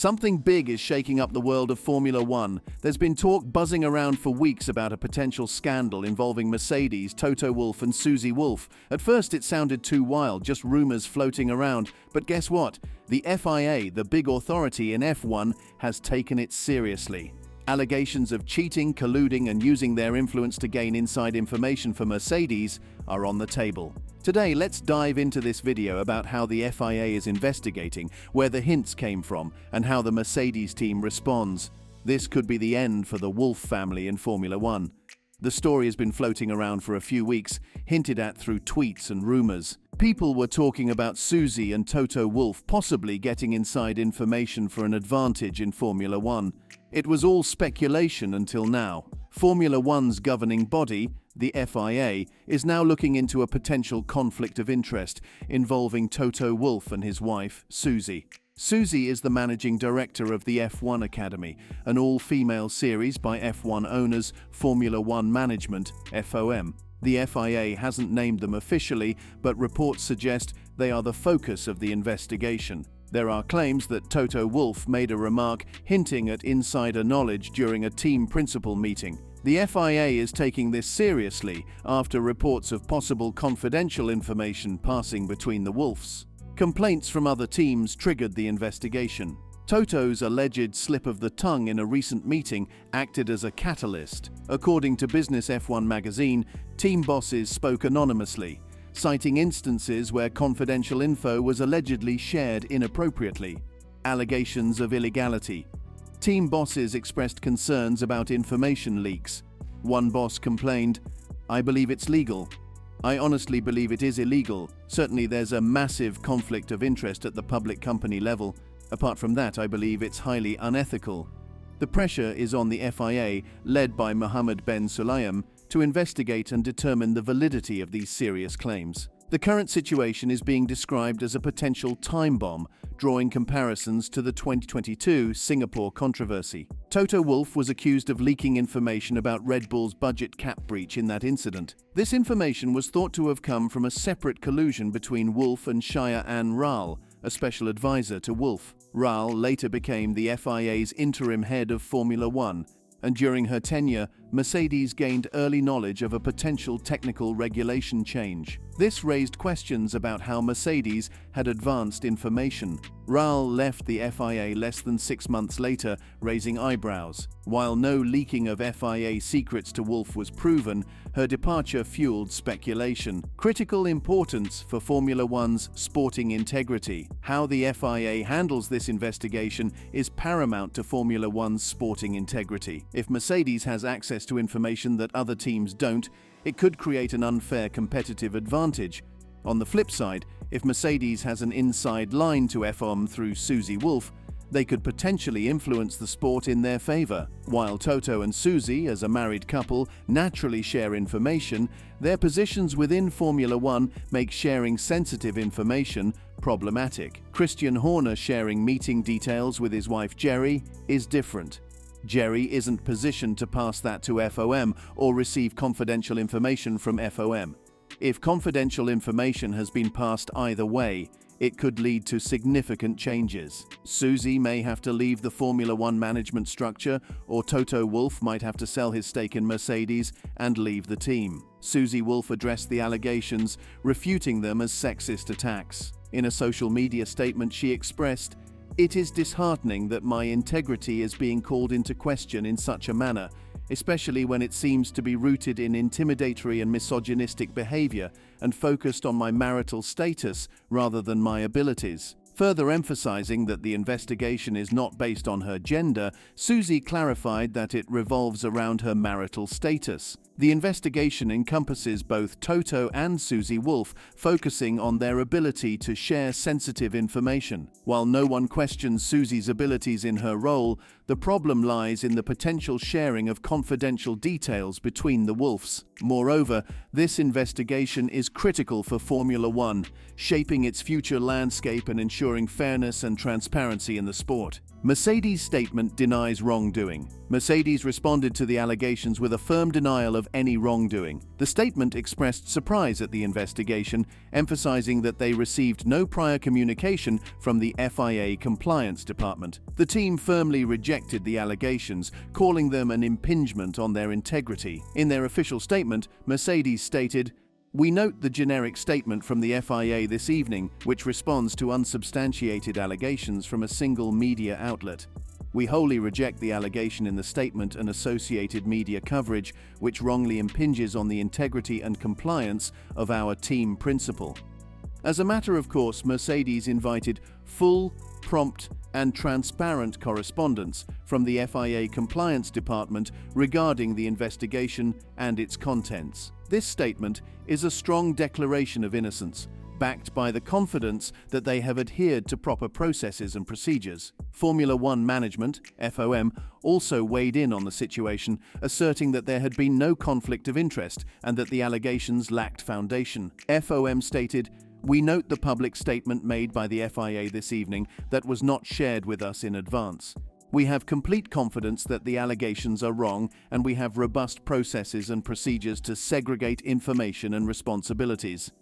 Something big is shaking up the world of Formula One. There's been talk buzzing around for weeks about a potential scandal involving Mercedes, Toto Wolff and Susie Wolff. At first it sounded too wild, just rumors floating around. But guess what? The FIA, the big authority in F1, has taken it seriously. Allegations of cheating, colluding and using their influence to gain inside information for Mercedes are on the table. Today, let's dive into this video about how the FIA is investigating, where the hints came from, and how the Mercedes team responds. This could be the end for the Wolff family in Formula One. The story has been floating around for a few weeks, hinted at through tweets and rumors. People were talking about Susie and Toto Wolff possibly getting inside information for an advantage in Formula One. It was all speculation until now. Formula One's governing body, the FIA, is now looking into a potential conflict of interest involving Toto Wolff and his wife, Susie. Susie is the managing director of the F1 Academy, an all-female series by F1 owners Formula One Management, FOM. The FIA hasn't named them officially, but reports suggest they are the focus of the investigation. There are claims that Toto Wolff made a remark hinting at insider knowledge during a team principal meeting. The FIA is taking this seriously after reports of possible confidential information passing between the Wolffs. Complaints from other teams triggered the investigation. Toto's alleged slip of the tongue in a recent meeting acted as a catalyst. According to Business F1 magazine, team bosses spoke anonymously, citing instances where confidential info was allegedly shared inappropriately. Allegations of illegality. Team bosses expressed concerns about information leaks. One boss complained, "I believe it's legal. I honestly believe it is illegal. Certainly there's a massive conflict of interest at the public company level. Apart from that, I believe it's highly unethical." The pressure is on the FIA, led by Mohammed Ben Sulayem, to investigate and determine the validity of these serious claims. The current situation is being described as a potential time bomb, drawing comparisons to the 2022 Singapore controversy. Toto Wolff was accused of leaking information about Red Bull's budget cap breach in that incident. This information was thought to have come from a separate collusion between Wolff and Cheyenne Rahl, a special advisor to Wolff. Rahl later became the FIA's interim head of Formula One, and during her tenure, Mercedes gained early knowledge of a potential technical regulation change. This raised questions about how Mercedes had advanced information. Rahl left the FIA less than 6 months later, raising eyebrows. While no leaking of FIA secrets to Wolff was proven, her departure fueled speculation. Critical importance for Formula One's sporting integrity. How the FIA handles this investigation is paramount to Formula One's sporting integrity. If Mercedes has access to information that other teams don't, it could create an unfair competitive advantage. On the flip side, if Mercedes has an inside line to FOM through Susie Wolff, they could potentially influence the sport in their favor. While Toto and Susie, as a married couple, naturally share information, their positions within Formula One make sharing sensitive information problematic. Christian Horner sharing meeting details with his wife Jerry is different. Jerry isn't positioned to pass that to FOM or receive confidential information from FOM. If confidential information has been passed either way, it could lead to significant changes. Susie may have to leave the Formula One management structure, or Toto Wolff might have to sell his stake in Mercedes and leave the team. Susie Wolff addressed the allegations, refuting them as sexist attacks. In a social media statement, she expressed, "It is disheartening that my integrity is being called into question in such a manner, especially when it seems to be rooted in intimidatory and misogynistic behavior and focused on my marital status rather than my abilities." Further emphasizing that the investigation is not based on her gender, Susie clarified that it revolves around her marital status. The investigation encompasses both Toto and Susie Wolff, focusing on their ability to share sensitive information. While no one questions Susie's abilities in her role, the problem lies in the potential sharing of confidential details between the Wolffs. Moreover, this investigation is critical for Formula One, shaping its future landscape and ensuring fairness and transparency in the sport. Mercedes' statement denies wrongdoing. Mercedes responded to the allegations with a firm denial of any wrongdoing. The statement expressed surprise at the investigation, emphasizing that they received no prior communication from the FIA compliance department. The team firmly rejected the allegations, calling them an impingement on their integrity. In their official statement, Mercedes stated, "We note the generic statement from the FIA this evening, which responds to unsubstantiated allegations from a single media outlet. We wholly reject the allegation in the statement and associated media coverage, which wrongly impinges on the integrity and compliance of our team principle." As a matter of course, Mercedes invited full, prompt, and transparent correspondence from the FIA compliance department regarding the investigation and its contents. This statement is a strong declaration of innocence, backed by the confidence that they have adhered to proper processes and procedures. Formula One management, FOM, also weighed in on the situation, asserting that there had been no conflict of interest and that the allegations lacked foundation. FOM stated, "We note the public statement made by the FIA this evening that was not shared with us in advance. We have complete confidence that the allegations are wrong, and we have robust processes and procedures to segregate information and responsibilities."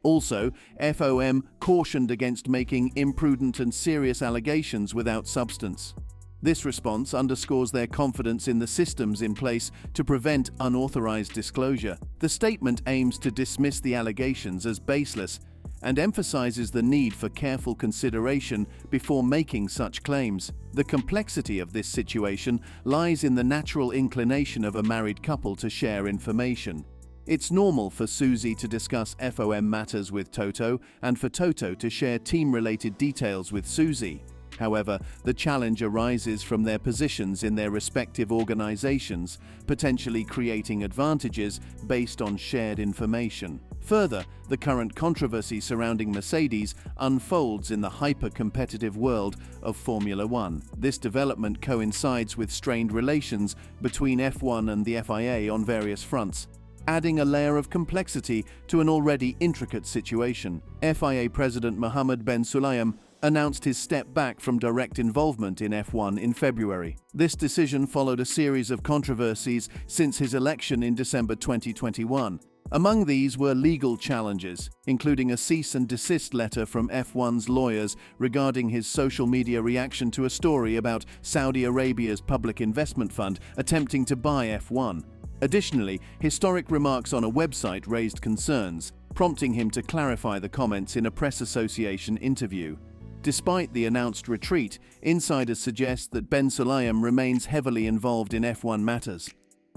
Also, FOM cautioned against making imprudent and serious allegations without substance. This response underscores their confidence in the systems in place to prevent unauthorized disclosure. The statement aims to dismiss the allegations as baseless and emphasizes the need for careful consideration before making such claims. The complexity of this situation lies in the natural inclination of a married couple to share information. It's normal for Susie to discuss FOM matters with Toto and for Toto to share team-related details with Susie. However, the challenge arises from their positions in their respective organizations, potentially creating advantages based on shared information. Further, the current controversy surrounding Mercedes unfolds in the hyper-competitive world of Formula One. This development coincides with strained relations between F1 and the FIA on various fronts, adding a layer of complexity to an already intricate situation. FIA President Mohammed Ben Sulayem announced his step back from direct involvement in F1 in February. This decision followed a series of controversies since his election in December 2021. Among these were legal challenges, including a cease and desist letter from F1's lawyers regarding his social media reaction to a story about Saudi Arabia's public investment fund attempting to buy F1. Additionally, historic remarks on a website raised concerns, prompting him to clarify the comments in a press association interview. Despite the announced retreat, insiders suggest that Ben Sulayem remains heavily involved in F1 matters.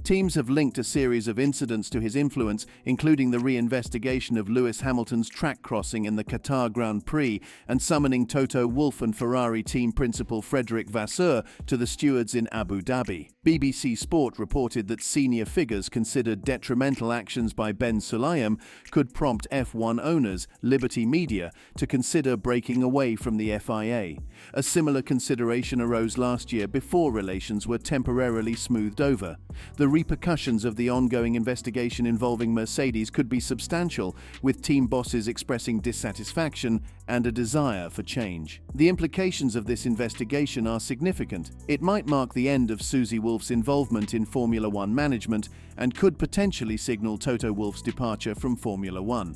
Teams have linked a series of incidents to his influence, including the reinvestigation of Lewis Hamilton's track crossing in the Qatar Grand Prix and summoning Toto Wolff and Ferrari team principal Frederic Vasseur to the stewards in Abu Dhabi. BBC Sport reported that senior figures considered detrimental actions by Ben Sulayem could prompt F1 owners, Liberty Media, to consider breaking away from the FIA. A similar consideration arose last year before relations were temporarily smoothed over. The repercussions of the ongoing investigation involving Mercedes could be substantial, with team bosses expressing dissatisfaction and a desire for change. The implications of this investigation are significant. It might mark the end of Susie Wolff's involvement in Formula One management and could potentially signal Toto Wolff's departure from Formula One.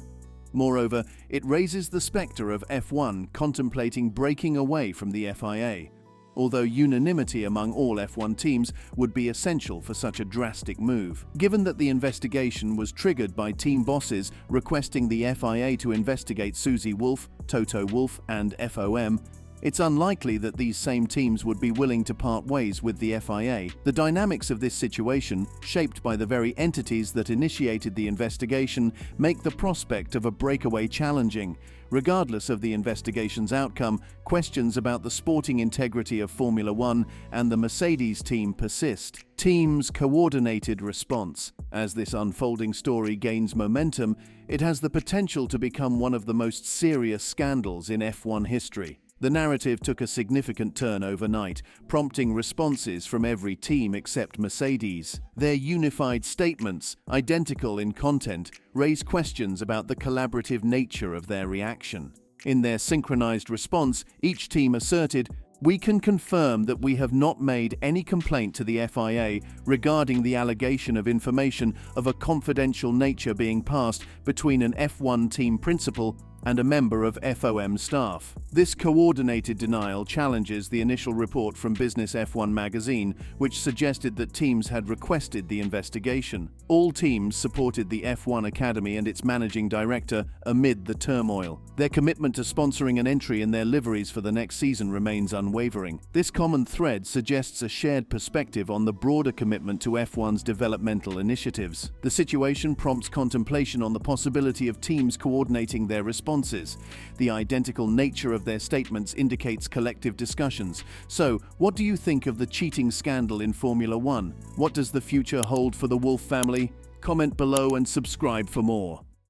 Moreover, it raises the spectre of F1 contemplating breaking away from the FIA, although unanimity among all F1 teams would be essential for such a drastic move. Given that the investigation was triggered by team bosses requesting the FIA to investigate Susie Wolff, Toto Wolff, and FOM, it's unlikely that these same teams would be willing to part ways with the FIA. The dynamics of this situation, shaped by the very entities that initiated the investigation, make the prospect of a breakaway challenging. Regardless of the investigation's outcome, questions about the sporting integrity of Formula One and the Mercedes team persist. Teams' coordinated response. As this unfolding story gains momentum, it has the potential to become one of the most serious scandals in F1 history. The narrative took a significant turn overnight, prompting responses from every team except Mercedes. Their unified statements, identical in content, raise questions about the collaborative nature of their reaction. In their synchronized response, each team asserted, We can confirm that we have not made any complaint to the FIA regarding the allegation of information of a confidential nature being passed between an F1 team principal and a member of FOM staff. This coordinated denial challenges the initial report from Business F1 magazine, which suggested that teams had requested the investigation. All teams supported the F1 Academy and its managing director amid the turmoil. Their commitment to sponsoring an entry in their liveries for the next season remains unwavering. This common thread suggests a shared perspective on the broader commitment to F1's developmental initiatives. The situation prompts contemplation on the possibility of teams coordinating their responses. The identical nature of their statements indicates collective discussions. So, what do you think of the cheating scandal in Formula One? What does the future hold for the Wolff family? Comment below and subscribe for more.